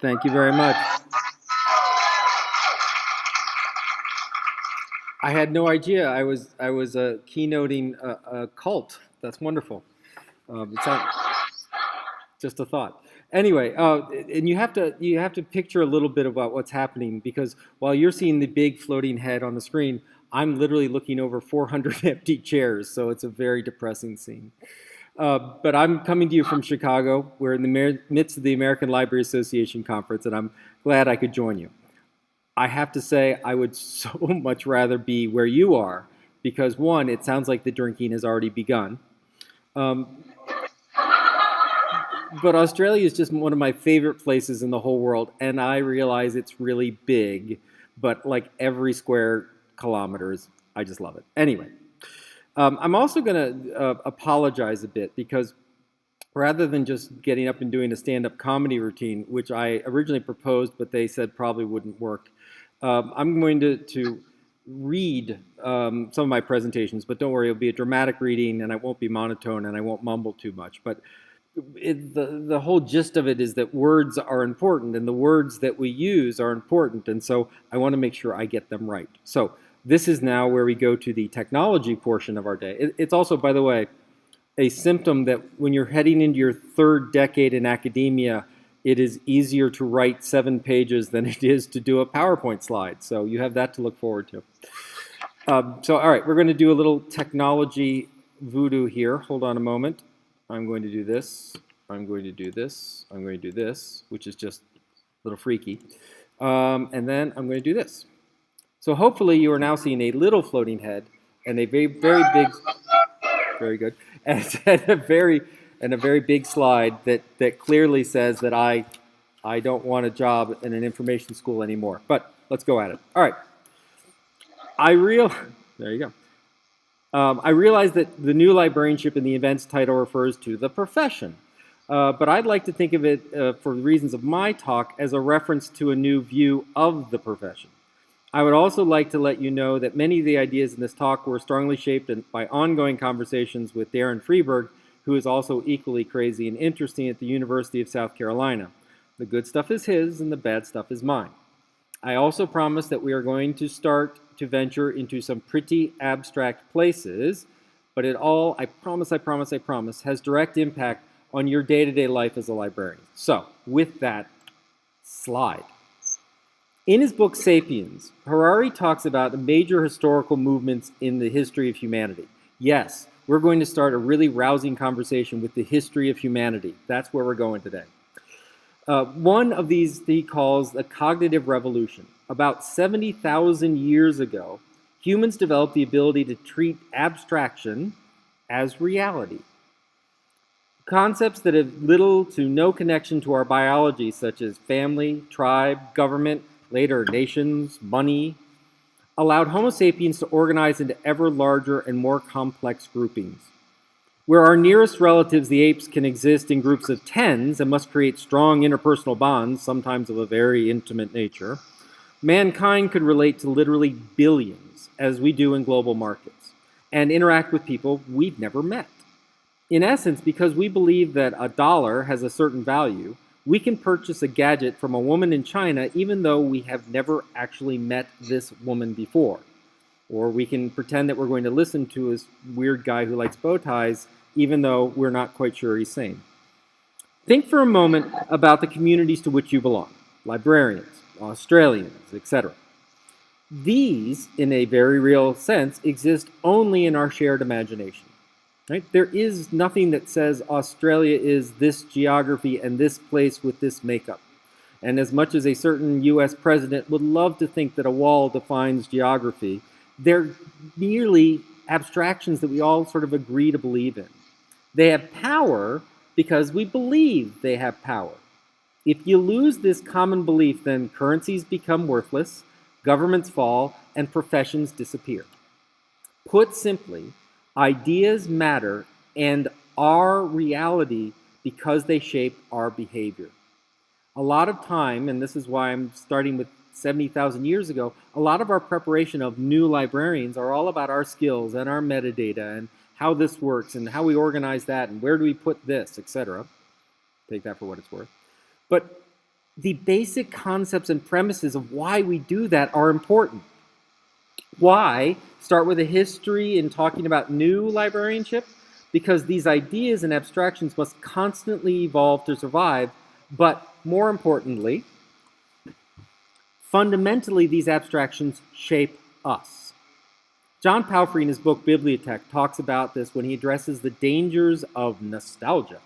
Thank you very much. I had no idea I was keynoting a cult. That's wonderful. It's not just a thought. Anyway, and you have to picture a little bit about what's happening because while you're seeing the big floating head on the screen, I'm literally looking over 400 empty chairs. So it's a very depressing scene. But I'm coming to you from Chicago. We're in the midst of the American Library Association conference, and I'm glad I could join you. I have to say, I would so much rather be where you are because, one, it sounds like the drinking has already begun. Um, but Australia is just one of my favorite places in the whole world, and I realize it's really big, but like every square kilometers, I just love it. Anyway, I'm also going to apologize a bit because rather than just getting up and doing a stand-up comedy routine, which I originally proposed, but they said probably wouldn't work, I'm going to read some of my presentations. But don't worry, it'll be a dramatic reading, and I won't be monotone, and I won't mumble too much. But the whole gist of it is that words are important, and the words that we use are important, and so I want to make sure I get them right. So this is now where we go to the technology portion of our day. It's also, by the way, a symptom that when you're heading into your third decade in academia, it is easier to write 7 pages than it is to do a PowerPoint slide. So you have that to look forward to. So, all right, we're going to do a little technology voodoo here. Hold on a moment. I'm going to do this. I'm going to do this. I'm going to do this, which is just a little freaky. And then I'm going to do this. So hopefully you are now seeing a little floating head and a very, very big, very good, and a very big slide that clearly says that I don't want a job in an information school anymore. But let's go at it. All right. I real there you go. I realize that the new librarianship in the event's title refers to the profession, but I'd like to think of it, for the reasons of my talk, as a reference to a new view of the profession. I would also like to let you know that many of the ideas in this talk were strongly shaped by ongoing conversations with Darren Freeberg, who is also equally crazy and interesting at the University of South Carolina. The good stuff is his, and the bad stuff is mine. I also promise that we are going to start to venture into some pretty abstract places, but it all, I promise, has direct impact on your day-to-day life as a librarian. So, with that, slide. In his book Sapiens, Harari talks about the major historical movements in the history of humanity. Yes, we're going to start a really rousing conversation with the history of humanity. That's where we're going today. One of these he calls the cognitive revolution. About 70,000 years ago, humans developed the ability to treat abstraction as reality. Concepts that have little to no connection to our biology, such as family, tribe, government, later nations, money, allowed Homo sapiens to organize into ever larger and more complex groupings. Where our nearest relatives, the apes, can exist in groups of tens and must create strong interpersonal bonds, sometimes of a very intimate nature, mankind could relate to literally billions, as we do in global markets, and interact with people we've never met. In essence, because we believe that a dollar has a certain value, we can purchase a gadget from a woman in China even though we have never actually met this woman before. Or we can pretend that we're going to listen to this weird guy who likes bow ties even though we're not quite sure he's sane. Think for a moment about the communities to which you belong: librarians, Australians, etc. These, in a very real sense, exist only in our shared imagination. Right? There is nothing that says Australia is this geography and this place with this makeup. And as much as a certain US president would love to think that a wall defines geography, they're merely abstractions that we all sort of agree to believe in. They have power because we believe they have power. If you lose this common belief, then currencies become worthless, governments fall, and professions disappear. Put simply, ideas matter and are reality because they shape our behavior. A lot of time, and this is why I'm starting with 70,000 years ago, a lot of our preparation of new librarians are all about our skills and our metadata and how this works and how we organize that and where do we put this, etc. Take that for what it's worth. But the basic concepts and premises of why we do that are important. Why? Start with a history in talking about new librarianship, because these ideas and abstractions must constantly evolve to survive, but more importantly, fundamentally, these abstractions shape us. John Palfrey, in his book Bibliotech, talks about this when he addresses the dangers of nostalgia.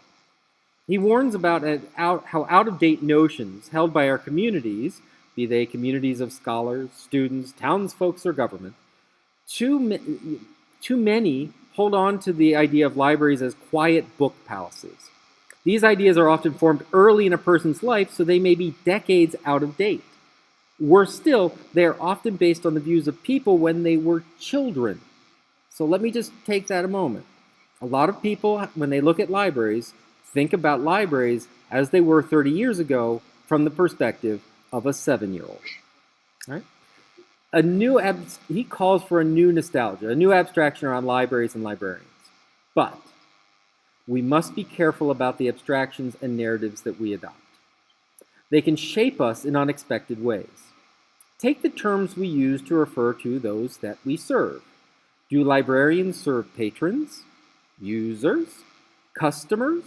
He warns about how out of date notions held by our communities, be they communities of scholars, students, townsfolk, or government, too many hold on to the idea of libraries as quiet book palaces. These ideas are often formed early in a person's life, so they may be decades out of date. Worse still, they are often based on the views of people when they were children. So let me just take that a moment. A lot of people, when they look at libraries, think about libraries as they were 30 years ago from the perspective of a 7-year-old. Right? He calls for a new nostalgia, a new abstraction around libraries and librarians. But we must be careful about the abstractions and narratives that we adopt. They can shape us in unexpected ways. Take the terms we use to refer to those that we serve. Do librarians serve patrons, users, customers?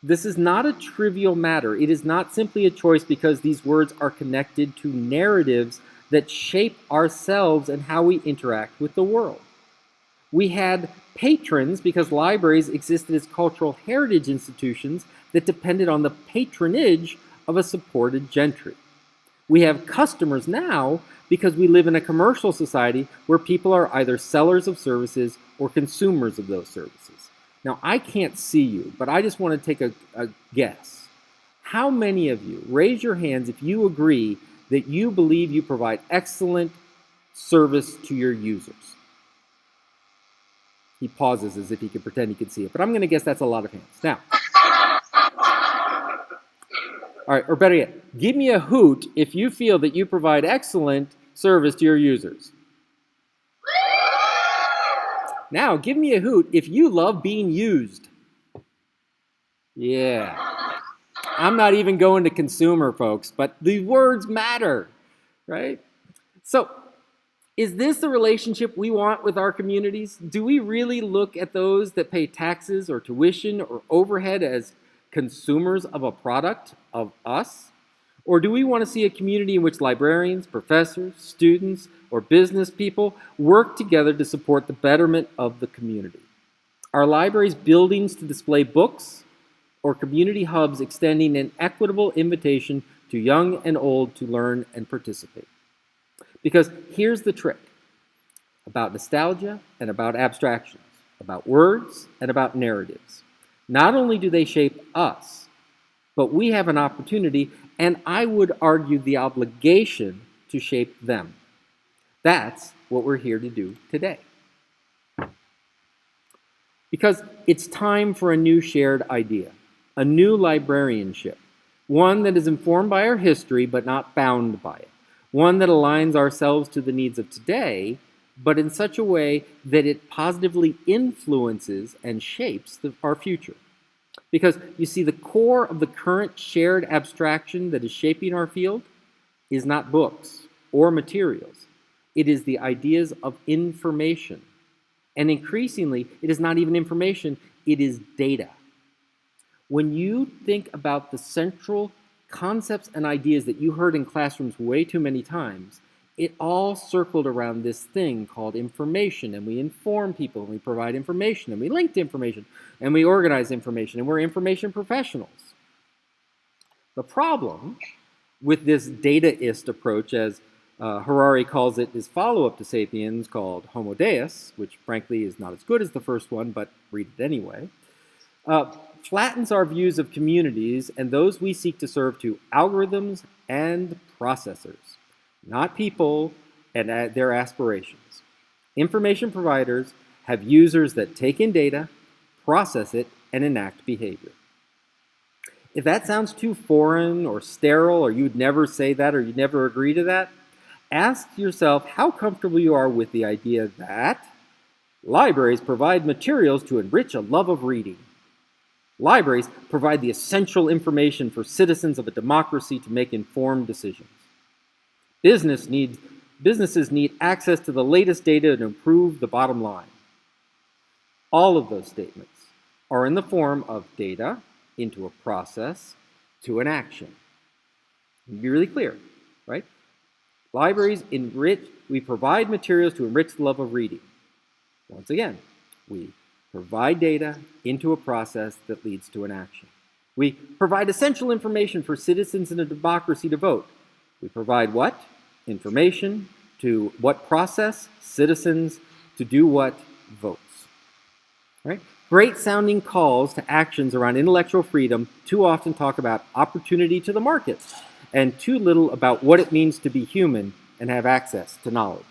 This is not a trivial matter. It is not simply a choice because these words are connected to narratives that shape ourselves and how we interact with the world. We had patrons because libraries existed as cultural heritage institutions that depended on the patronage of a supported gentry. We have customers now because we live in a commercial society where people are either sellers of services or consumers of those services. Now, I can't see you, but I just want to take a guess. How many of you, raise your hands if you agree that you believe you provide excellent service to your users? He pauses as if he could pretend he could see it, but I'm going to guess that's a lot of hands. Now, all right, or better yet, give me a hoot if you feel that you provide excellent service to your users. Now, give me a hoot if you love being used. Yeah. I'm not even going to consumer, folks, but the words matter, right? So, is this the relationship we want with our communities? Do we really look at those that pay taxes or tuition or overhead as consumers of a product of us? Or do we want to see a community in which librarians, professors, students, or business people work together to support the betterment of the community? Are libraries buildings to display books, or community hubs extending an equitable invitation to young and old to learn and participate? Because here's the trick about nostalgia and about abstractions, about words and about narratives. Not only do they shape us, but we have an opportunity, and I would argue the obligation, to shape them. That's what we're here to do today. Because it's time for a new shared idea, a new librarianship, one that is informed by our history but not bound by it, one that aligns ourselves to the needs of today, but in such a way that it positively influences and shapes our future. Because you see, the core of the current shared abstraction that is shaping our field is not books or materials. It is the ideas of information. And increasingly, it is not even information, it is data. When you think about the central concepts and ideas that you heard in classrooms way too many times, it all circled around this thing called information, and we inform people, and we provide information, and we link to information, and we organize information, and we're information professionals. The problem with this dataist approach, as Harari calls it, his follow-up to Sapiens called Homo Deus, which frankly is not as good as the first one, but read it anyway, flattens our views of communities and those we seek to serve to algorithms and processors, not people and their aspirations. Information providers have users that take in data, process it, and enact behavior. If that sounds too foreign or sterile, or you'd never say that, or you'd never agree to that, ask yourself how comfortable you are with the idea that libraries provide materials to enrich a love of reading. Libraries provide the essential information for citizens of a democracy to make informed decisions. Business needs, Businesses need access to the latest data to improve the bottom line. All of those statements are in the form of data into a process to an action. Be really clear, right? We provide materials to enrich the love of reading. Once again, we provide data into a process that leads to an action. We provide essential information for citizens in a democracy to vote. We provide what? Information to what process? Citizens to do what? Votes. Right? Great sounding calls to actions around intellectual freedom too often talk about opportunity to the markets and too little about what it means to be human and have access to knowledge.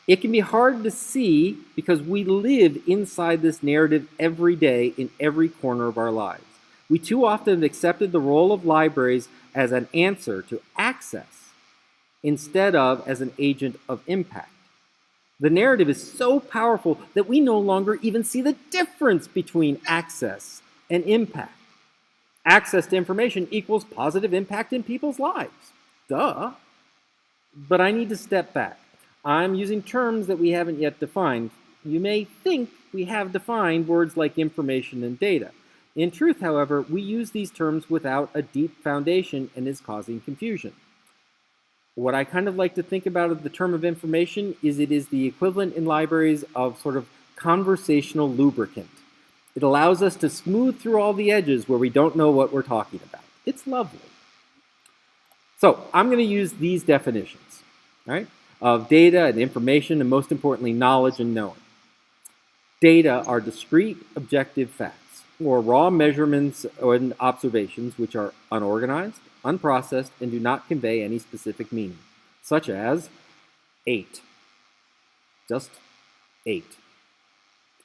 It can be hard to see because we live inside this narrative every day in every corner of our lives. We too often have accepted the role of libraries as an answer to access instead of as an agent of impact. The narrative is so powerful that we no longer even see the difference between access and impact. Access to information equals positive impact in people's lives. Duh. But I need to step back. I'm using terms that we haven't yet defined. You may think we have defined words like information and data. In truth, however, we use these terms without a deep foundation and is causing confusion. What I kind of like to think about of the term of information is it is the equivalent in libraries of sort of conversational lubricant. It allows us to smooth through all the edges where we don't know what we're talking about. It's lovely. So I'm going to use these definitions, right, of data and information, and most importantly, knowledge and knowing. Data are discrete, objective facts, or raw measurements and observations which are unorganized, unprocessed, and do not convey any specific meaning, such as 8. Just 8.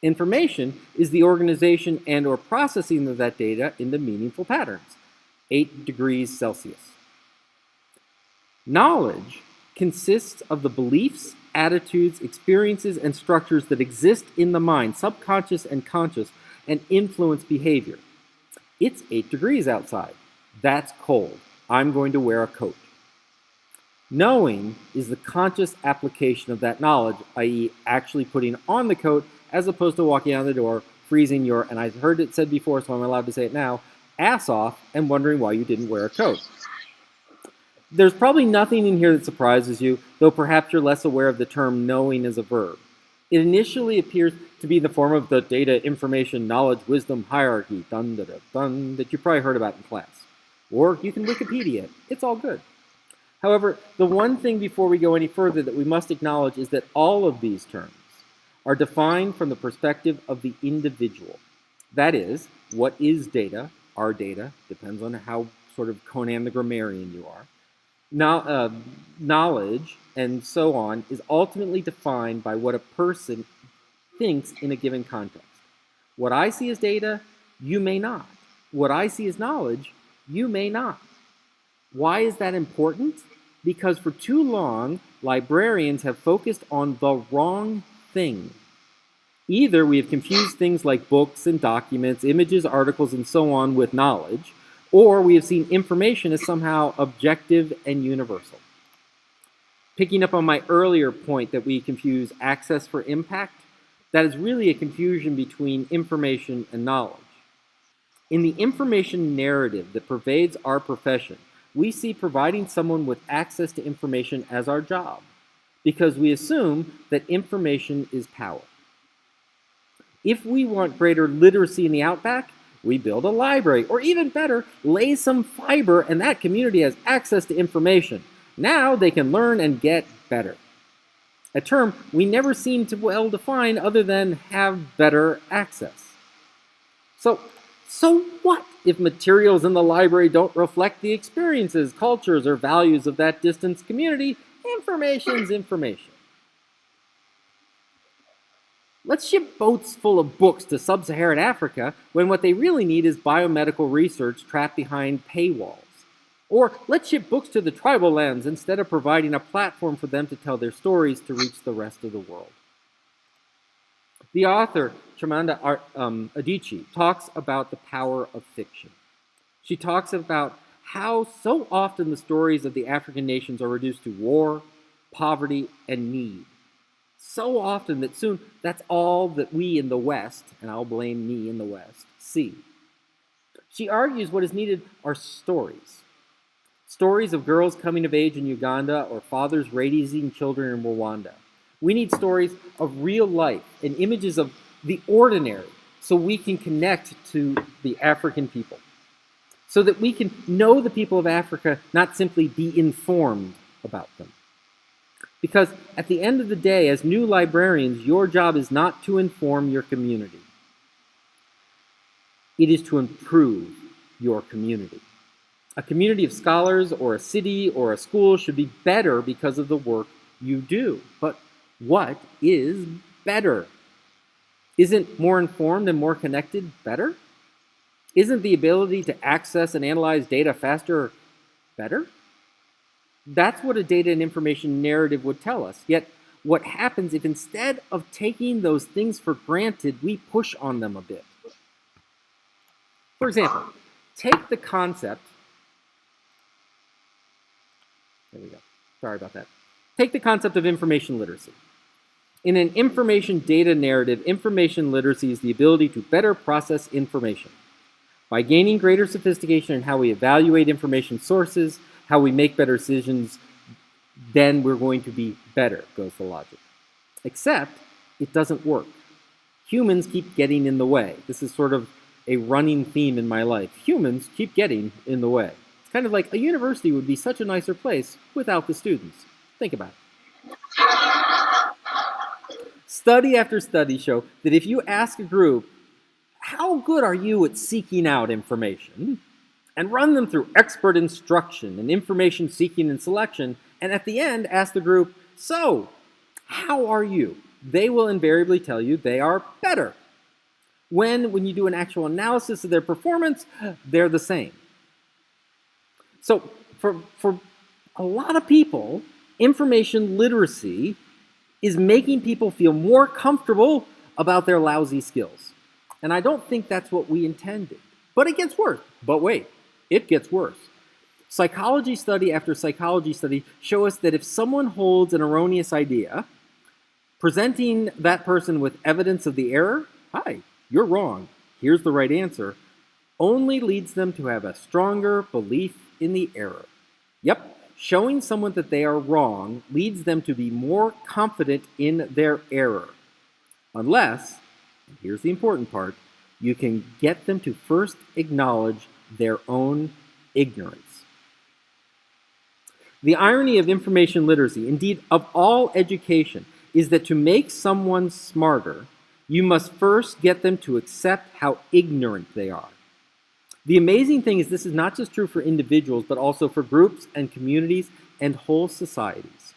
Information is the organization and or processing of that data into meaningful patterns, 8 degrees Celsius. Knowledge consists of the beliefs, attitudes, experiences, and structures that exist in the mind, subconscious and conscious, and influence behavior. It's 8 degrees outside. That's cold. I'm going to wear a coat. Knowing is the conscious application of that knowledge, i.e. actually putting on the coat as opposed to walking out the door, freezing your, and I've heard it said before, so I'm allowed to say it now, ass off and wondering why you didn't wear a coat. There's probably nothing in here that surprises you, though perhaps you're less aware of the term knowing as a verb. It initially appears to be in the form of the data, information, knowledge, wisdom, hierarchy, that you probably heard about in class. Or you can Wikipedia it. It's all good. However, the one thing before we go any further that we must acknowledge is that all of these terms are defined from the perspective of the individual. That is, what is data? Our data, depends on how sort of Conan the grammarian you are. Knowledge and so on is ultimately defined by what a person thinks in a given context. What I see as data, you may not. What I see as knowledge, you may not. Why is that important? Because for too long, librarians have focused on the wrong thing. Either we have confused things like books and documents, images, articles, and so on with knowledge, or we have seen information as somehow objective and universal. Picking up on my earlier point that we confuse access for impact, that is really a confusion between information and knowledge. In the information narrative that pervades our profession, we see providing someone with access to information as our job, because we assume that information is power. If we want greater literacy in the outback, we build a library, or even better, lay some fiber and that community has access to information. Now they can learn and get better. A term we never seem to well define other than have better access. So what if materials in the library don't reflect the experiences, cultures, or values of that distant community? Information's information. Let's ship boats full of books to sub-Saharan Africa when what they really need is biomedical research trapped behind paywalls. Or let's ship books to the tribal lands instead of providing a platform for them to tell their stories to reach the rest of the world. The author Adichie talks about the power of fiction. She talks about how so often the stories of the African nations are reduced to war, poverty, and need. So often that soon that's all that we in the West, and I'll blame me in the West, see. She argues what is needed are stories. Stories of girls coming of age in Uganda or fathers raising children in Rwanda. We need stories of real life and images of the ordinary so we can connect to the African people. So that we can know the people of Africa, not simply be informed about them. Because at the end of the day, as new librarians, your job is not to inform your community. It is to improve your community. A community of scholars or a city or a school should be better because of the work you do. But what is better? Isn't more informed and more connected better? Isn't the ability to access and analyze data faster better? That's what a data and information narrative would tell us. Yet, what happens if instead of taking those things for granted, we push on them a bit? For example, take the concept. There we go. Sorry about that. Take the concept of information literacy. In an information data narrative, information literacy is the ability to better process information. By gaining greater sophistication in how we evaluate information sources, how we make better decisions, then we're going to be better, goes the logic. Except, it doesn't work. Humans keep getting in the way. This is sort of a running theme in my life. Humans keep getting in the way. It's kind of like a university would be such a nicer place without the students. Think about it. Study after study show that if you ask a group, how good are you at seeking out information? And run them through expert instruction and information seeking and selection, and at the end ask the group, so, how are you? They will invariably tell you they are better. When you do an actual analysis of their performance, they're the same. So for a lot of people, information literacy is making people feel more comfortable about their lousy skills. And I don't think that's what we intended. But it gets worse. But wait, it gets worse. Psychology study after psychology study show us that if someone holds an erroneous idea, presenting that person with evidence of the error, hi, you're wrong, here's the right answer, only leads them to have a stronger belief in the error. Yep, showing someone that they are wrong leads them to be more confident in their error. Unless, and here's the important part, you can get them to first acknowledge their own ignorance. The irony of information literacy, indeed of all education, is that to make someone smarter, you must first get them to accept how ignorant they are. The amazing thing is this is not just true for individuals, but also for groups and communities and whole societies.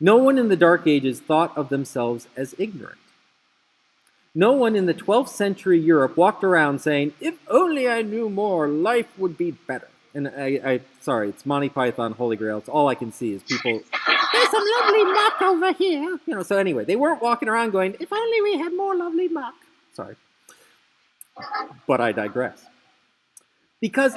No one in the Dark Ages thought of themselves as ignorant. No one in the 12th century Europe walked around saying, if only I knew more, life would be better. And sorry, it's Monty Python, Holy Grail. It's all I can see is people, there's some lovely muck over here. So anyway, they weren't walking around going, if only we had more lovely muck. Sorry. But I digress. Because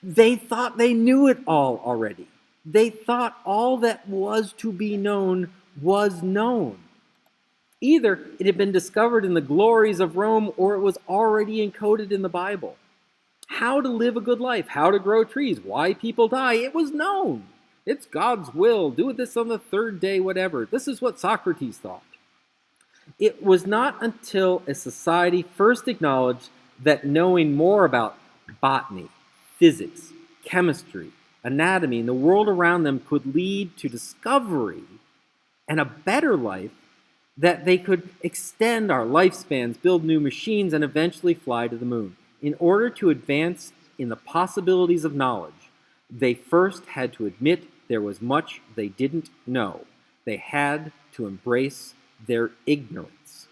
they thought they knew it all already. They thought all that was to be known was known. Either it had been discovered in the glories of Rome or it was already encoded in the Bible. How to live a good life, how to grow trees, why people die, it was known. It's God's will, do this on the third day, whatever. This is what Socrates thought. It was not until a society first acknowledged that knowing more about botany, physics, chemistry, anatomy, and the world around them could lead to discovery and a better life, that they could extend our lifespans, build new machines, and eventually fly to the moon. In order to advance in the possibilities of knowledge, they first had to admit there was much they didn't know. They had to embrace their ignorance.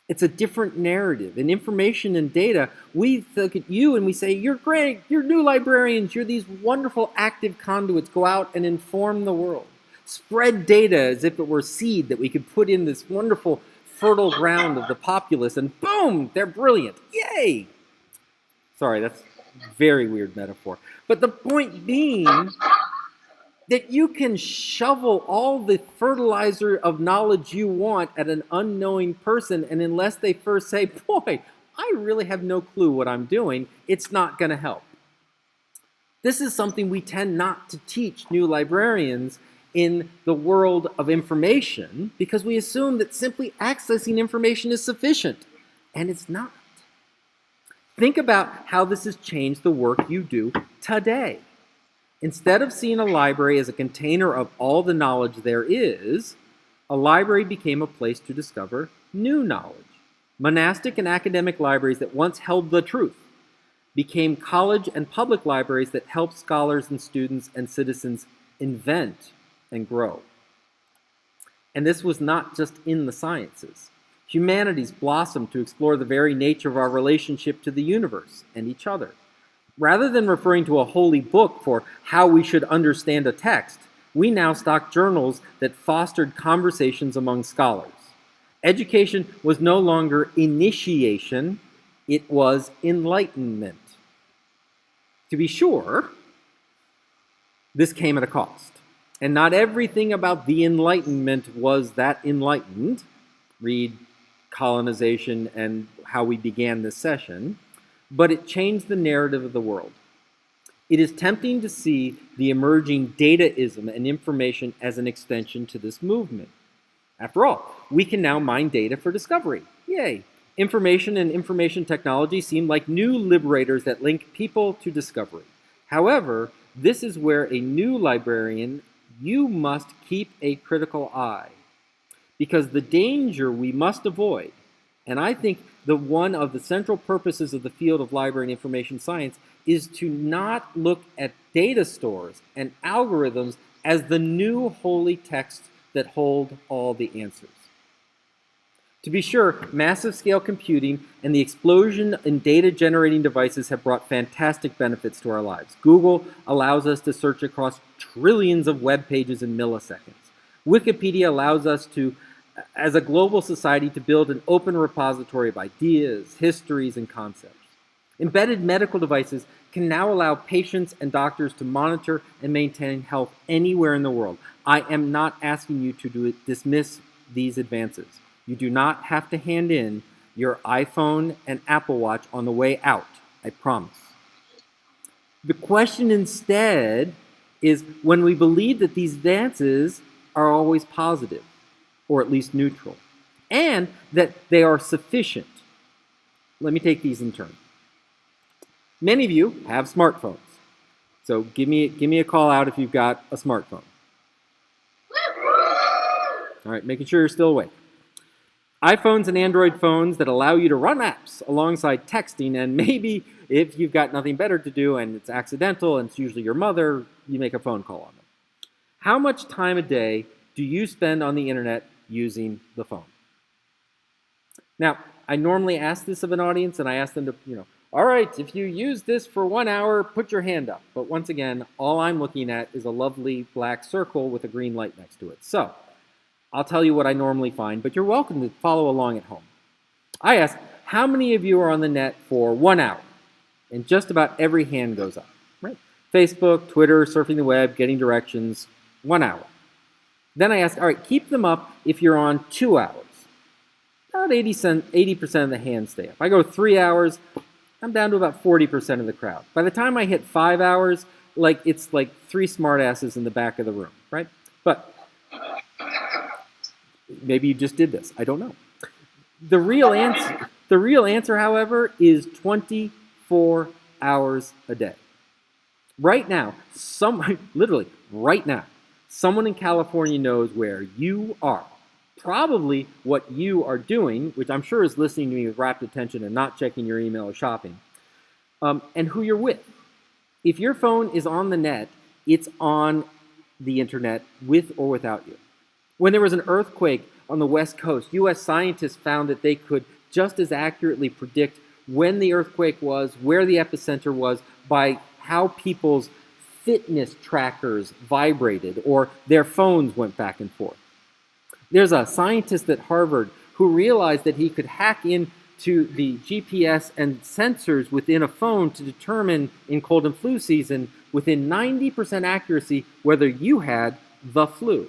It's a different narrative. In information and data, we look at you and we say, you're great, you're new librarians, you're these wonderful active conduits, go out and inform the world. Spread data as if it were seed that we could put in this wonderful fertile ground of the populace, and boom, they're brilliant. Yay! Sorry, that's a very weird metaphor. But the point being that you can shovel all the fertilizer of knowledge you want at an unknowing person, and unless they first say, boy, I really have no clue what I'm doing, it's not going to help. This is something we tend not to teach new librarians in the world of information because we assume that simply accessing information is sufficient, and it's not. Think about how this has changed the work you do today. Instead of seeing a library as a container of all the knowledge there is, a library became a place to discover new knowledge. Monastic and academic libraries that once held the truth became college and public libraries that help scholars and students and citizens invent and grow. And this was not just in the sciences. Humanities blossomed to explore the very nature of our relationship to the universe and each other. Rather than referring to a holy book for how we should understand a text, we now stock journals that fostered conversations among scholars. Education was no longer initiation, it was enlightenment. To be sure, this came at a cost. And not everything about the Enlightenment was that enlightened. Read Colonization and how we began this session. But it changed the narrative of the world. It is tempting to see the emerging dataism and information as an extension to this movement. After all, we can now mine data for discovery. Yay! Information and information technology seem like new liberators that link people to discovery. However, this is where a new librarian, you must keep a critical eye. Because the danger we must avoid, and I think one of the central purposes of the field of library and information science is to not look at data stores and algorithms as the new holy texts that hold all the answers. To be sure, massive scale computing and the explosion in data generating devices have brought fantastic benefits to our lives. Google allows us to search across trillions of web pages in milliseconds. Wikipedia allows us to, as a global society, to build an open repository of ideas, histories, and concepts. Embedded medical devices can now allow patients and doctors to monitor and maintain health anywhere in the world. I am not asking you to dismiss these advances. You do not have to hand in your iPhone and Apple Watch on the way out, I promise. The question instead is when we believe that these advances are always positive, or at least neutral, and that they are sufficient. Let me take these in turn. Many of you have smartphones, so give me a call out if you've got a smartphone. All right, making sure you're still awake. iPhones and Android phones that allow you to run apps alongside texting, and maybe if you've got nothing better to do and it's accidental and it's usually your mother, you make a phone call on them. How much time a day do you spend on the internet using the phone? Now, I normally ask this of an audience, and I ask them to, all right, if you use this for 1 hour, put your hand up. But once again, all I'm looking at is a lovely black circle with a green light next to it. So, I'll tell you what I normally find, but you're welcome to follow along at home. I ask, how many of you are on the net for 1 hour? And just about every hand goes up, right? Facebook, Twitter, surfing the web, getting directions, 1 hour. Then I ask, all right, keep them up if you're on 2 hours. About 80% of the hands stay up. I go 3 hours, I'm down to about 40% of the crowd. By the time I hit 5 hours, it's like 3 smartasses in the back of the room, right? But maybe you just did this. I don't know. The real answer, however, is 24 hours a day. Right now, literally right now, someone in California knows where you are. Probably what you are doing, which I'm sure is listening to me with rapt attention and not checking your email or shopping, and who you're with. If your phone is on the net, it's on the internet with or without you. When there was an earthquake on the West Coast, U.S. scientists found that they could just as accurately predict when the earthquake was, where the epicenter was, by how people's fitness trackers vibrated or their phones went back and forth. There's a scientist at Harvard who realized that he could hack into the GPS and sensors within a phone to determine in cold and flu season within 90% accuracy whether you had the flu.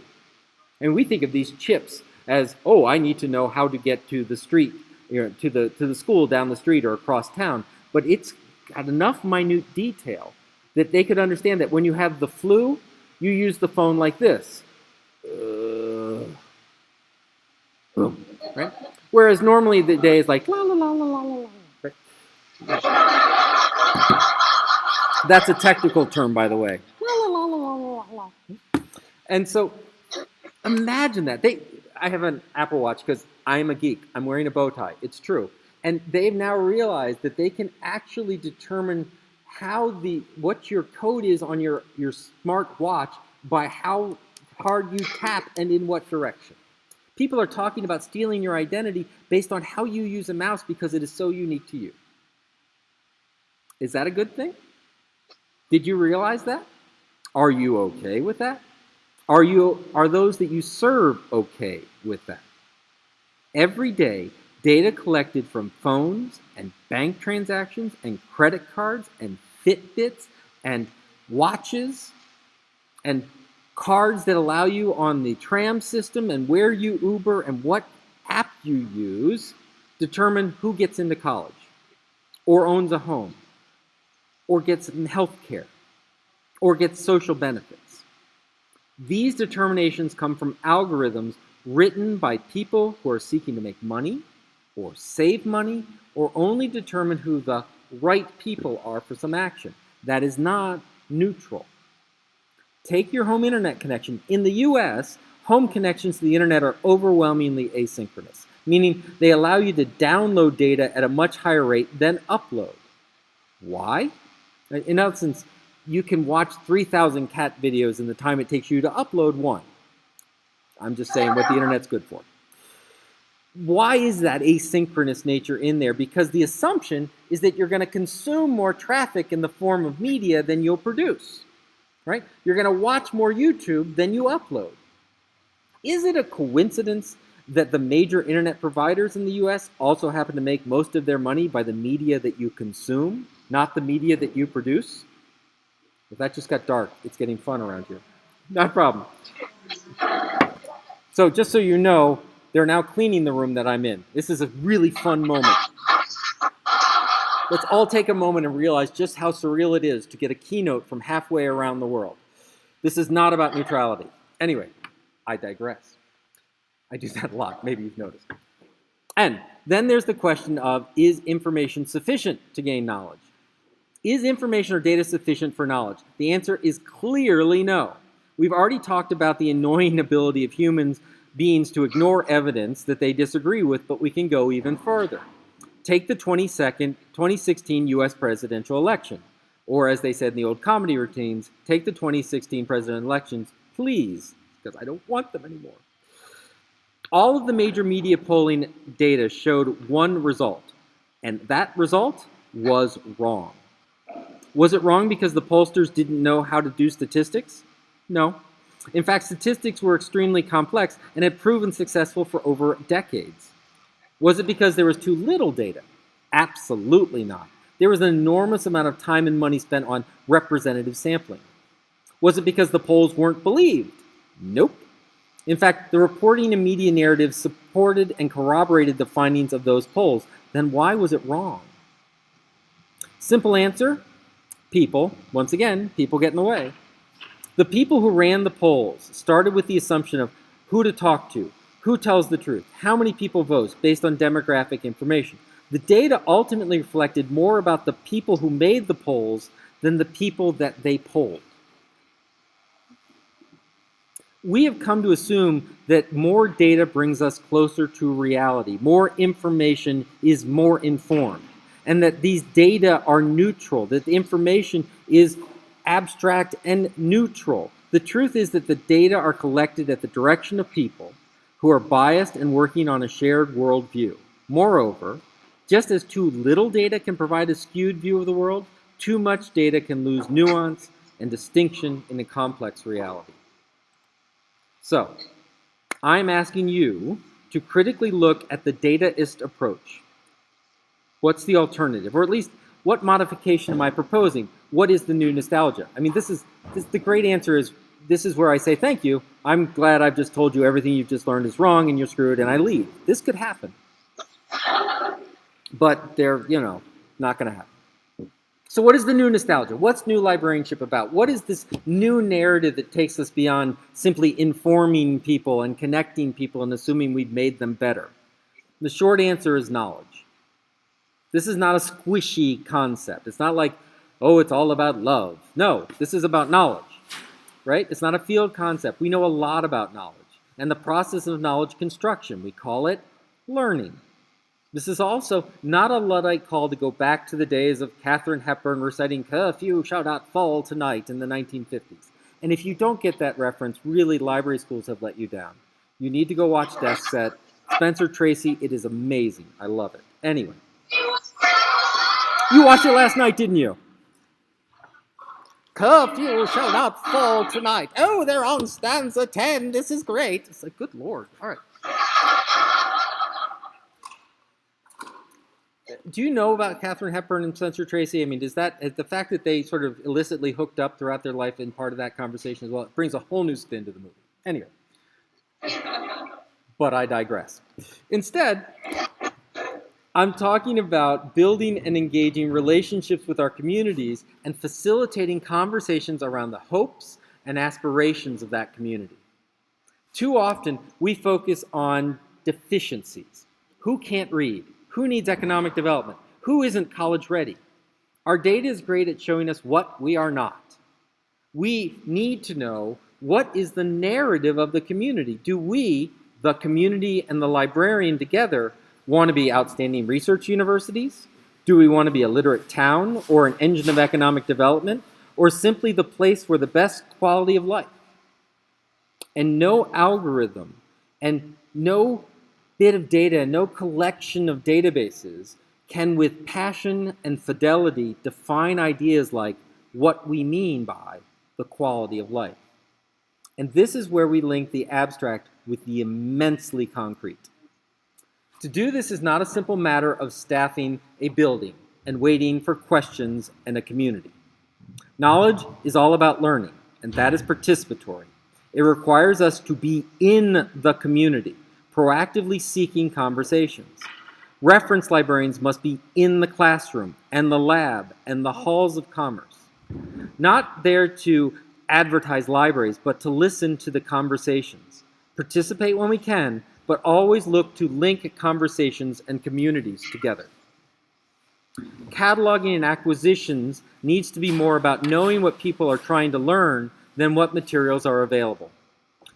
And we think of these chips as, oh, I need to know how to get to the street, to the school down the street or across town. But it's got enough minute detail that they could understand that when you have the flu, you use the phone like this. Right? Whereas normally the day is like la la la la la la. Right? That's a technical term, by the way. La la la la la la. And so imagine that. I have an Apple Watch because I'm a geek. I'm wearing a bow tie. It's true. And they've now realized that they can actually determine what your code is on your smart watch by how hard you tap and in what direction. People are talking about stealing your identity based on how you use a mouse because it is so unique to you. Is that a good thing? Did you realize that? Are you okay with that? Are those that you serve okay with that? Every day, data collected from phones and bank transactions and credit cards and Fitbits and watches and cards that allow you on the tram system and where you Uber and what app you use determine who gets into college or owns a home or gets health care or gets social benefits. These determinations come from algorithms written by people who are seeking to make money or save money or only determine who the right people are for some action. That is not neutral. Take your home internet connection. In the US, home connections to the internet are overwhelmingly asynchronous, meaning they allow you to download data at a much higher rate than upload. Why? In essence, you can watch 3,000 cat videos in the time it takes you to upload one. I'm just saying what the internet's good for. Why is that asynchronous nature in there? Because the assumption is that you're going to consume more traffic in the form of media than you'll produce. Right? You're going to watch more YouTube than you upload. Is it a coincidence that the major internet providers in the US also happen to make most of their money by the media that you consume, not the media that you produce? Well, that just got dark. It's getting fun around here. Not a problem. So just so you know, they're now cleaning the room that I'm in. This is a really fun moment. Let's all take a moment and realize just how surreal it is to get a keynote from halfway around the world. This is not about neutrality. Anyway, I digress. I do that a lot. Maybe you've noticed. And then there's the question of, is information sufficient to gain knowledge? Is information or data sufficient for knowledge? The answer is clearly no. We've already talked about the annoying ability of human beings to ignore evidence that they disagree with, but we can go even further. Take the 2016 US presidential election, or as they said in the old comedy routines, take the 2016 presidential elections, please, because I don't want them anymore. All of the major media polling data showed one result, and that result was wrong. Was it wrong because the pollsters didn't know how to do statistics? No. In fact, statistics were extremely complex and had proven successful for over decades. Was it because there was too little data? Absolutely not. There was an enormous amount of time and money spent on representative sampling. Was it because the polls weren't believed? Nope. In fact, the reporting and media narratives supported and corroborated the findings of those polls. Then why was it wrong? Simple answer, people. Once again, people get in the way. The people who ran the polls started with the assumption of who to talk to, who tells the truth, how many people vote based on demographic information. The data ultimately reflected more about the people who made the polls than the people that they polled. We have come to assume that more data brings us closer to reality, more information is more informed, and that these data are neutral, that the information is abstract and neutral. The truth is that the data are collected at the direction of people who are biased and working on a shared worldview. Moreover, just as too little data can provide a skewed view of the world, too much data can lose nuance and distinction in a complex reality. So, I'm asking you to critically look at the dataist approach. What's the alternative? Or at least, what modification am I proposing? What is the new nostalgia? I mean, the great answer is, this is where I say thank you. I'm glad I've just told you everything you've just learned is wrong and you're screwed, and I leave. This could happen. But they're, not going to happen. So what is the new nostalgia? What's new librarianship about? What is this new narrative that takes us beyond simply informing people and connecting people and assuming we've made them better? The short answer is knowledge. This is not a squishy concept. It's not like, oh, it's all about love. No, this is about knowledge, right? It's not a field concept. We know a lot about knowledge and the process of knowledge construction. We call it learning. This is also not a Luddite call to go back to the days of Katharine Hepburn reciting "Curfew shall not fall tonight" in the 1950s. And if you don't get that reference, really, library schools have let you down. You need to go watch Desk Set. Spencer Tracy, it is amazing. I love it. Anyway. You watched it last night, didn't you? Curfew shall not fall tonight. Oh, they're on stanza 10. This is great. It's like, good Lord. All right. Do you know about Katharine Hepburn and Spencer Tracy? I mean, does the fact that they sort of illicitly hooked up throughout their life in part of that conversation as well, it brings a whole new spin to the movie. Anyway. But I digress. Instead, I'm talking about building and engaging relationships with our communities and facilitating conversations around the hopes and aspirations of that community. Too often, we focus on deficiencies. Who can't read? Who needs economic development? Who isn't college ready? Our data is great at showing us what we are not. We need to know, what is the narrative of the community? Do we, the community and the librarian together, want to be outstanding research universities? Do we want to be a literate town or an engine of economic development, or simply the place where the best quality of life? And no algorithm and no bit of data, no collection of databases can with passion and fidelity define ideas like what we mean by the quality of life. And this is where we link the abstract with the immensely concrete. To do this is not a simple matter of staffing a building and waiting for questions and a community. Knowledge is all about learning, and that is participatory. It requires us to be in the community, proactively seeking conversations. Reference librarians must be in the classroom and the lab and the halls of commerce, not there to advertise libraries, but to listen to the conversations. Participate when we can, but always look to link conversations and communities together. Cataloging and acquisitions needs to be more about knowing what people are trying to learn than what materials are available.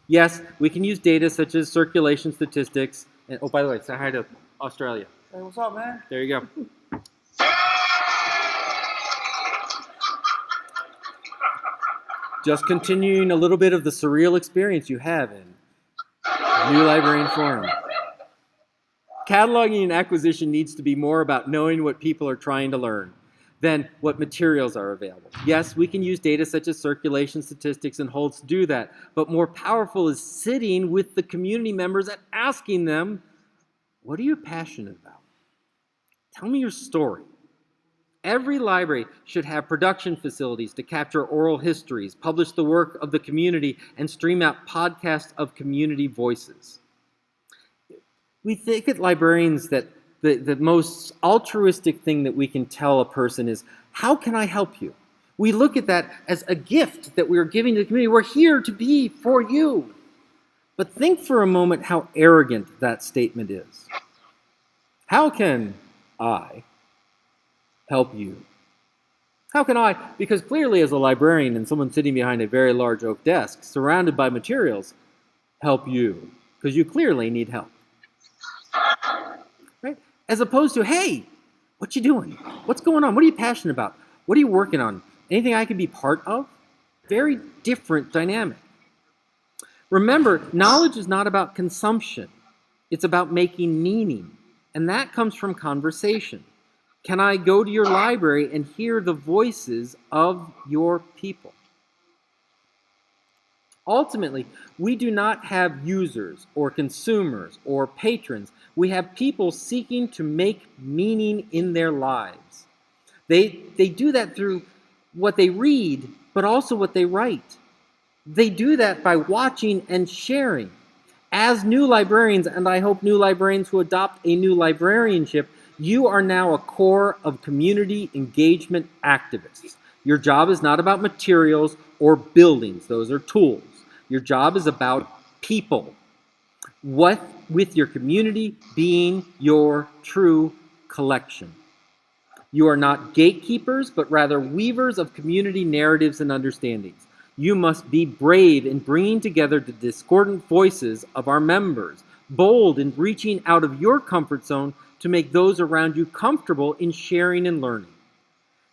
Yes, we can use data such as circulation statistics. And, oh, by the way, say hi to Australia. Hey, what's up, man? There you go. Just continuing a little bit of the surreal experience you have in New Librarian Forum. Cataloging and acquisition needs to be more about knowing what people are trying to learn than what materials are available. Yes, we can use data such as circulation statistics and holds to do that, but more powerful is sitting with the community members and asking them, what are you passionate about? Tell me your story. Every library should have production facilities to capture oral histories, publish the work of the community, and stream out podcasts of community voices. We think at librarians that the most altruistic thing that we can tell a person is, how can I help you? We look at that as a gift that we are giving to the community. We're here to be for you. But think for a moment how arrogant that statement is. How can I help you? How can I? Because clearly as a librarian and someone sitting behind a very large oak desk, surrounded by materials, help you. Because you clearly need help. Right? As opposed to, hey, what you doing? What's going on? What are you passionate about? What are you working on? Anything I can be part of? Very different dynamic. Remember, knowledge is not about consumption. It's about making meaning. And that comes from conversation. Can I go to your library and hear the voices of your people? Ultimately, we do not have users or consumers or patrons. We have people seeking to make meaning in their lives. They do that through what they read, but also what they write. They do that by watching and sharing. As new librarians, and I hope new librarians who adopt a new librarianship, you are now a core of community engagement activists. Your job is not about materials or buildings, those are tools. Your job is about people. What with your community being your true collection. You are not gatekeepers, but rather weavers of community narratives and understandings. You must be brave in bringing together the discordant voices of our members, bold in reaching out of your comfort zone to make those around you comfortable in sharing and learning.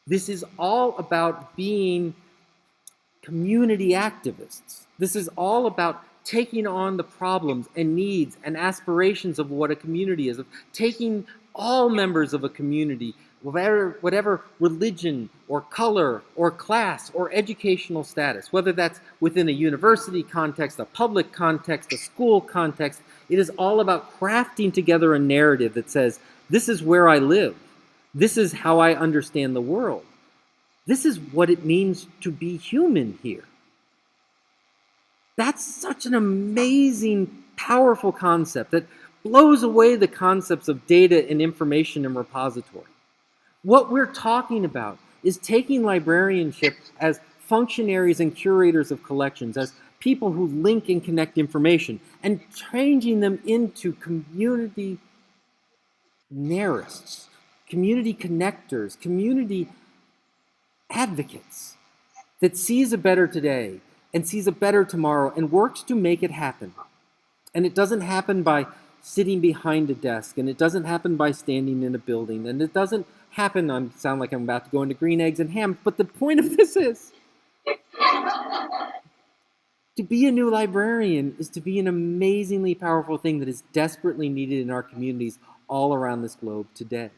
This is all about being community activists. This is all about taking on the problems and needs and aspirations of what a community is, of taking all members of a community, whatever religion or color or class or educational status, whether that's within a university context, a public context, a school context. It is all about crafting together a narrative that says, this is where I live. This is how I understand the world. This is what it means to be human here. That's such an amazing, powerful concept that blows away the concepts of data and information and repository. What we're talking about is taking librarianship as functionaries and curators of collections, as people who link and connect information, and changing them into community narratists, community connectors, community advocates that sees a better today and sees a better tomorrow and works to make it happen. And it doesn't happen by sitting behind a desk, and it doesn't happen by standing in a building, and it doesn't happen, I sound like I'm about to go into green eggs and ham, but the point of this is to be a new librarian is to be an amazingly powerful thing that is desperately needed in our communities all around this globe today.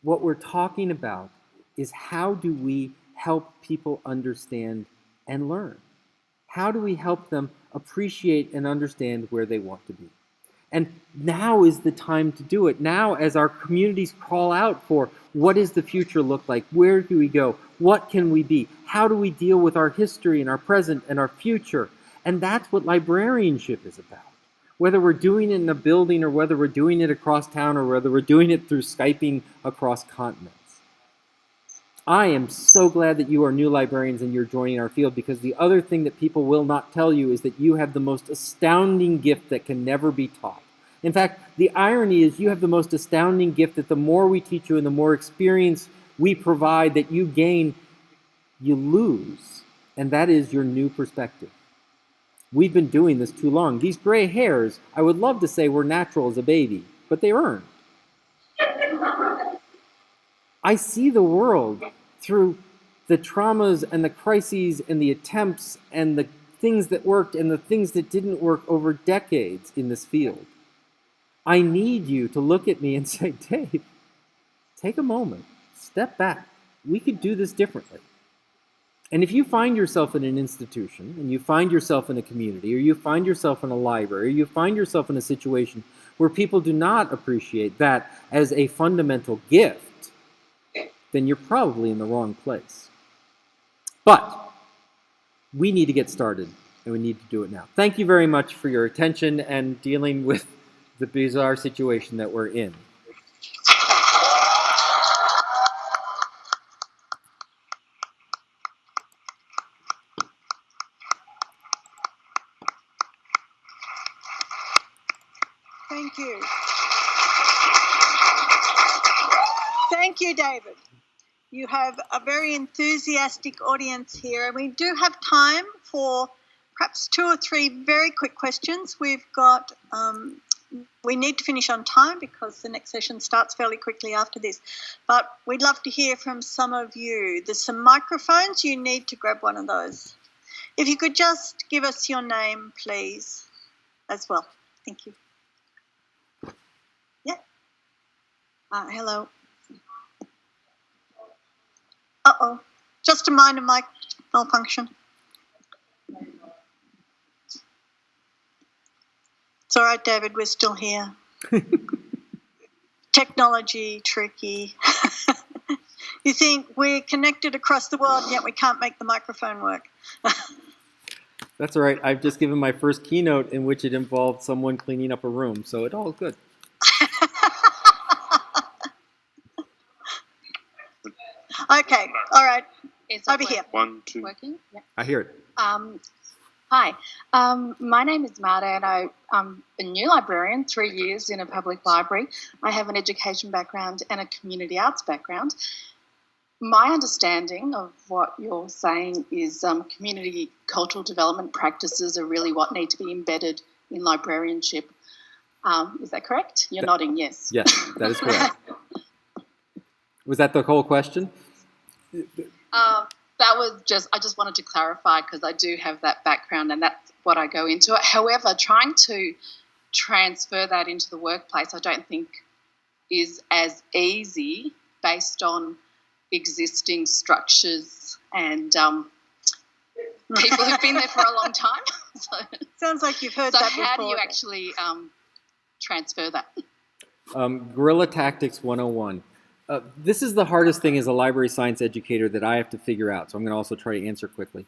What we're talking about is how do we help people understand and learn? How do we help them appreciate and understand where they want to be? And now is the time to do it. Now, as our communities call out for what does the future look like? Where do we go? What can we be? How do we deal with our history and our present and our future? And that's what librarianship is about. Whether we're doing it in a building or whether we're doing it across town or whether we're doing it through Skyping across continents. I am so glad that you are new librarians and you're joining our field, because the other thing that people will not tell you is that you have the most astounding gift that can never be taught. In fact, the irony is you have the most astounding gift that the more we teach you and the more experience we provide that you gain, you lose. And that is your new perspective. We've been doing this too long. These gray hairs, I would love to say were natural as a baby, but they weren't. I see the world through the traumas and the crises and the attempts and the things that worked and the things that didn't work over decades in this field. I need you to look at me and say, Dave, take a moment, step back. We could do this differently. And if you find yourself in an institution, and you find yourself in a community, or you find yourself in a library, or you find yourself in a situation where people do not appreciate that as a fundamental gift, then you're probably in the wrong place. But we need to get started, and we need to do it now. Thank you very much for your attention and dealing with the bizarre situation that we're in. Thank you. Thank you, David. You have a very enthusiastic audience here, and we do have time for perhaps 2 or 3 very quick questions. We need to finish on time because the next session starts fairly quickly after this. But we'd love to hear from some of you. There's some microphones. You need to grab one of those. If you could just give us your name, please, as well. Thank you. Yeah. Hello. Uh-oh. Just a minor mic malfunction. It's all right, David, we're still here. Technology, tricky. You think we're connected across the world, yet we can't make the microphone work. That's all right. I've just given my first keynote in which it involved someone cleaning up a room, so it all good. Okay, all right. Is Over here. 1, 2. Working? Yeah. I hear it. Hi, my name is Marta and I'm a new librarian, 3 years in a public library. I have an education background and a community arts background. My understanding of what you're saying is community cultural development practices are really what need to be embedded in librarianship. Is that correct? You're nodding, yes. Yes, that is correct. Was that the whole question? That was I just wanted to clarify because I do have that background and that's what I go into. However, trying to transfer that into the workplace I don't think is as easy based on existing structures and people who've been there for a long time. Sounds like you've heard that before. So how do you actually transfer that? Guerrilla Tactics 101. This is the hardest thing as a library science educator that I have to figure out, so I'm going to also try to answer quickly.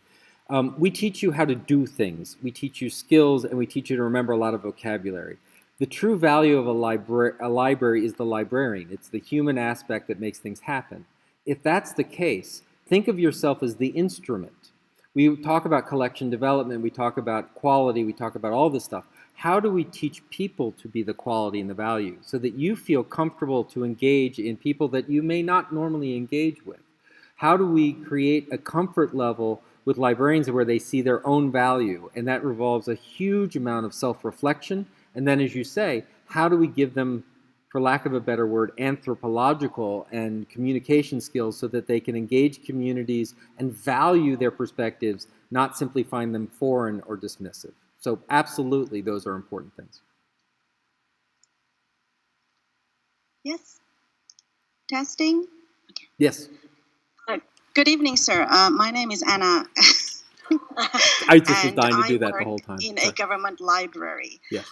We teach you how to do things. We teach you skills, and we teach you to remember a lot of vocabulary. The true value of a library is the librarian. It's the human aspect that makes things happen. If that's the case, think of yourself as the instrument. We talk about collection development, we talk about quality, we talk about all this stuff. How do we teach people to be the quality and the value so that you feel comfortable to engage in people that you may not normally engage with? How do we create a comfort level with librarians where they see their own value? And that revolves a huge amount of self-reflection. And then, as you say, how do we give them, for lack of a better word, anthropological and communication skills so that they can engage communities and value their perspectives, not simply find them foreign or dismissive? So absolutely, those are important things. Yes. Testing. Yes. Good evening, sir. My name is Anna. I just was dying to do that the whole time. In a government library. Yes.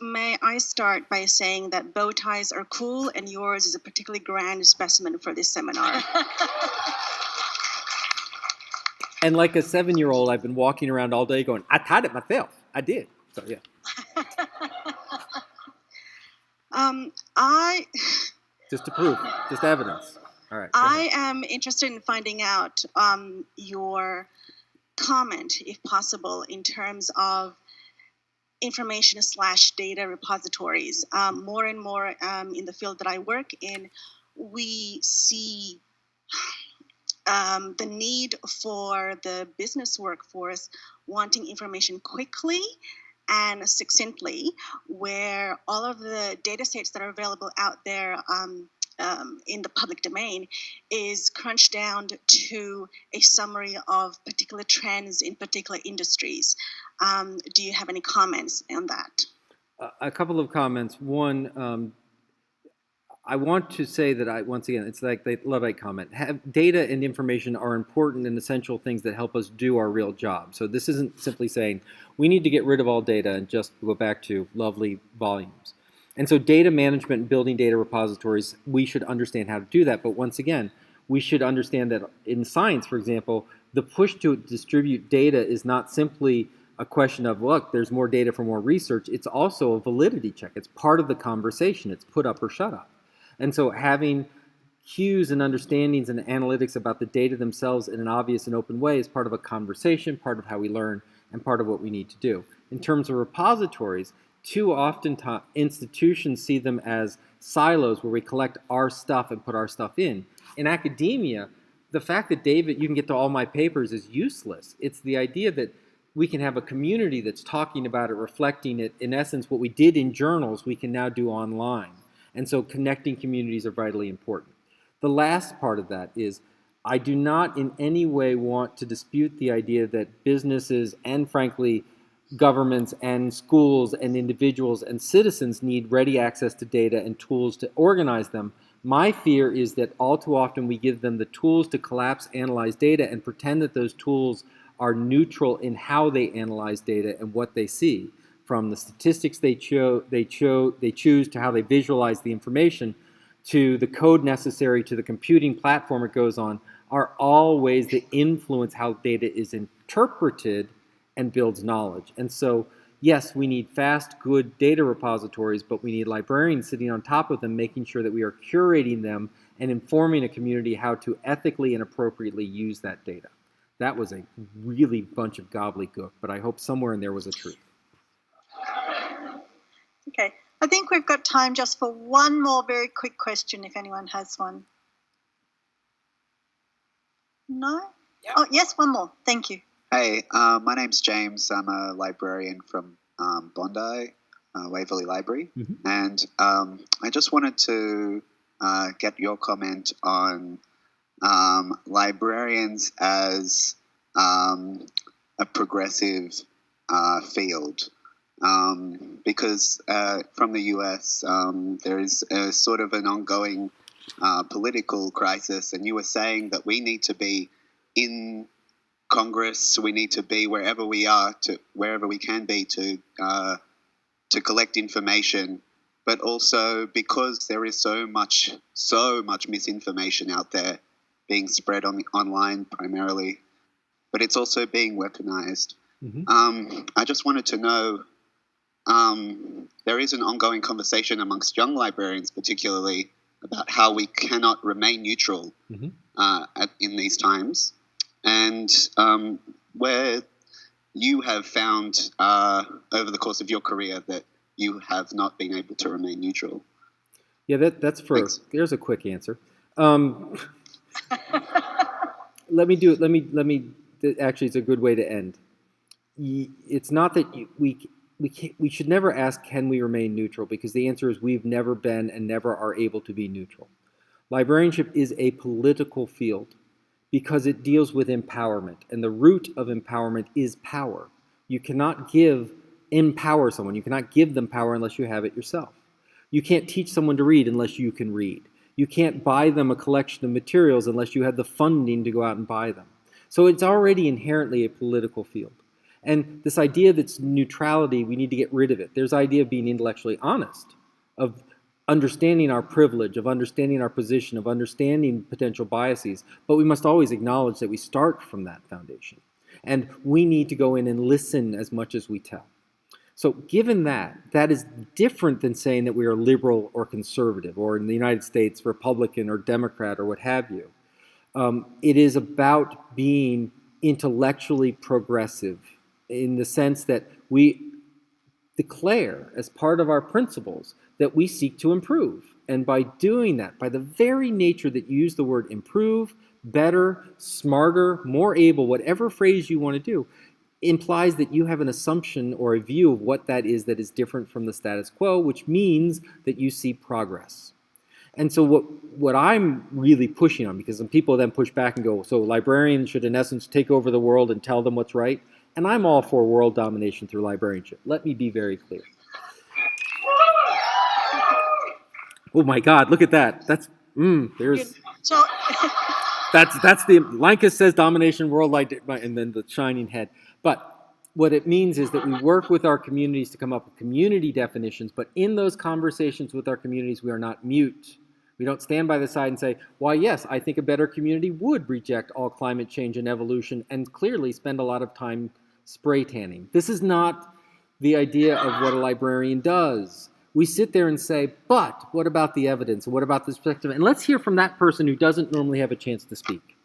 May I start by saying that bow ties are cool and yours is a particularly grand specimen for this seminar. And like a 7-year-old, I've been walking around all day going, I tied it myself. I did. So, yeah. Just to prove, just evidence. All right. I am interested in finding out your comment, if possible, in terms of information/data repositories. More and more in the field that I work in, we see the need for the business workforce wanting information quickly and succinctly, where all of the data sets that are available out there in the public domain is crunched down to a summary of particular trends in particular industries. Do you have any comments on that? A couple of comments. One, I want to say that once again, it's like the Luddite comment. Data and information are important and essential things that help us do our real job. So this isn't simply saying we need to get rid of all data and just go back to lovely volumes. And so data management and building data repositories, we should understand how to do that. But once again, we should understand that in science, for example, the push to distribute data is not simply a question of, look, there's more data for more research. It's also a validity check. It's part of the conversation. It's put up or shut up. And so having cues and understandings and analytics about the data themselves in an obvious and open way is part of a conversation, part of how we learn, and part of what we need to do. In terms of repositories, too often institutions see them as silos where we collect our stuff and put our stuff in. In academia, the fact that, David, you can get to all my papers is useless. It's the idea that we can have a community that's talking about it, reflecting it. In essence, what we did in journals, we can now do online. And so connecting communities are vitally important. The last part of that is I do not in any way want to dispute the idea that businesses and, frankly, governments and schools and individuals and citizens need ready access to data and tools to organize them. My fear is that all too often we give them the tools to collapse, analyze data, and pretend that those tools are neutral in how they analyze data and what they see, from the statistics they choose to how they visualize the information to the code necessary to the computing platform it goes on, are all ways that influence how data is interpreted and builds knowledge. And so, yes, we need fast, good data repositories, but we need librarians sitting on top of them, making sure that we are curating them and informing a community how to ethically and appropriately use that data. That was a really bunch of gobbledygook, but I hope somewhere in there was a truth. Okay, I think we've got time just for one more very quick question, if anyone has one. No? Yep. Oh, yes, one more. Thank you. Hey, my name's James. I'm a librarian from Bondi, Waverley Library. Mm-hmm. And I just wanted to get your comment on librarians as a progressive field. Because from the US, there is a sort of an ongoing political crisis, and you were saying that we need to be in Congress, we need to be wherever we are, wherever we can be to collect information, but also because there is so much misinformation out there being spread online primarily, but it's also being weaponized. Mm-hmm. I just wanted to know, there is an ongoing conversation amongst young librarians particularly about how we cannot remain neutral mm-hmm. In these times, and where you have found over the course of your career that you have not been able to remain neutral. Yeah, that's for. Thanks. There's a quick answer. Let me do it. Let me. Actually, it's a good way to end. It's not that we should never ask, can we remain neutral? Because the answer is we've never been and never are able to be neutral. Librarianship is a political field because it deals with empowerment, and the root of empowerment is power. You cannot empower someone. You cannot give them power unless you have it yourself. You can't teach someone to read unless you can read. You can't buy them a collection of materials unless you have the funding to go out and buy them. So it's already inherently a political field. And this idea that's neutrality, we need to get rid of it. There's the idea of being intellectually honest, of understanding our privilege, of understanding our position, of understanding potential biases, but we must always acknowledge that we start from that foundation. And we need to go in and listen as much as we tell. So given that is different than saying that we are liberal or conservative, or in the United States, Republican or Democrat or what have you. It is about being intellectually progressive in the sense that we declare as part of our principles that we seek to improve. And by doing that, by the very nature that you use the word improve, better, smarter, more able, whatever phrase you want to do, implies that you have an assumption or a view of what that is different from the status quo, which means that you see progress. And so what I'm really pushing on, because some people then push back and go, so librarians should in essence take over the world and tell them what's right. And I'm all for world domination through librarianship. Let me be very clear. Oh my God, look at that. That's, there's... So... That's the, Lanka says domination, world light, and then the shining head. But what it means is that we work with our communities to come up with community definitions, but in those conversations with our communities, we are not mute. We don't stand by the side and say, why, yes, I think a better community would reject all climate change and evolution and clearly spend a lot of time spray tanning. This is not the idea of what a librarian does. We sit there and say, but what about the evidence? What about the perspective? And let's hear from that person who doesn't normally have a chance to speak.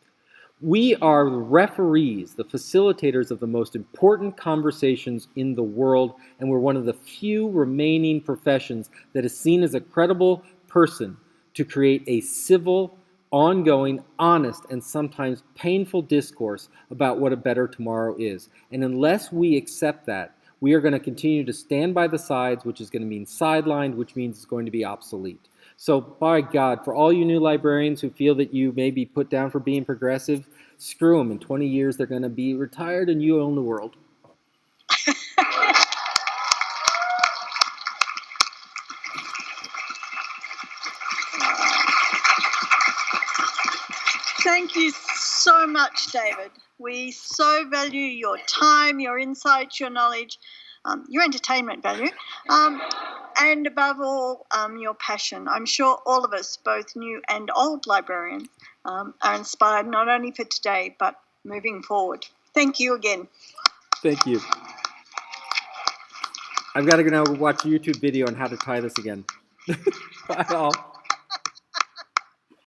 We are the referees, the facilitators of the most important conversations in the world, and we're one of the few remaining professions that is seen as a credible person to create a civil, ongoing, honest, and sometimes painful discourse about what a better tomorrow is. And unless we accept that, we are going to continue to stand by the sides, which is going to mean sidelined, which means it's going to be obsolete. So, by God, for all you new librarians who feel that you may be put down for being progressive, screw them. In 20 years, they're going to be retired and you own the world. so much, David. We so value your time, your insights, your knowledge, your entertainment value, and above all, your passion. I'm sure all of us, both new and old librarians, are inspired not only for today, but moving forward. Thank you again. Thank you. I've got to go now watch a YouTube video on how to tie this again. Bye all.